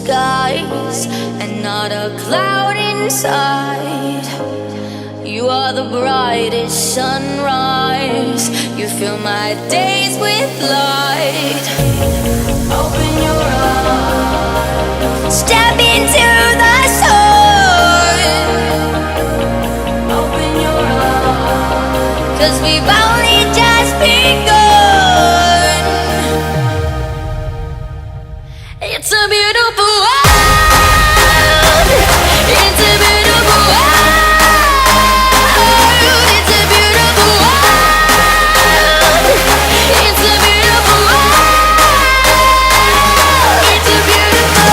skies and not a cloud inside. You are the brightest sunrise. You fill my days with light. Open your eyes, step into the sun. Open your eyes, 'cause we've only just begun. It's a beautiful world. It's a beautiful world. It's a beautiful world. It's a beautiful world. It's a beautiful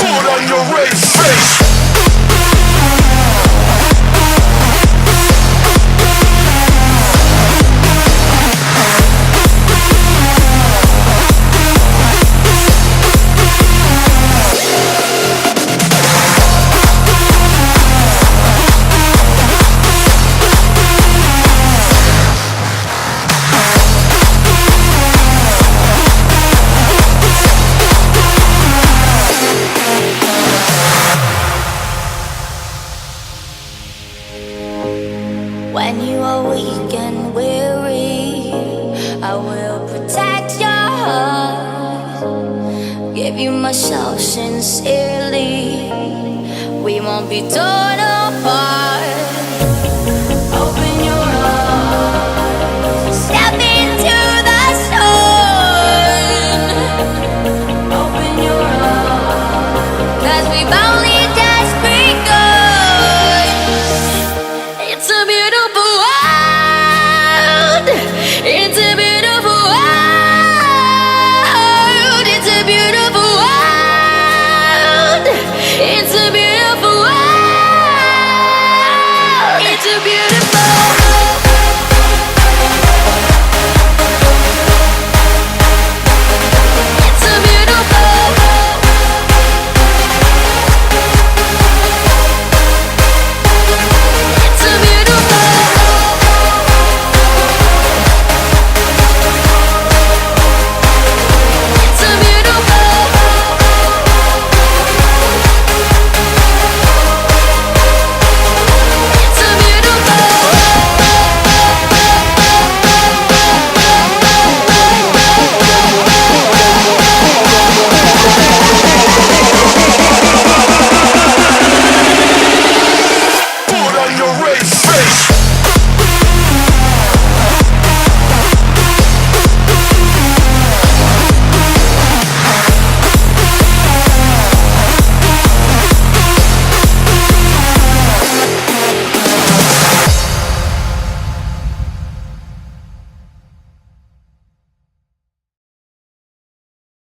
Put on your race face. When you are weak and weary, I will protect your heart. Give you myself sincerely. We won't be torn apart.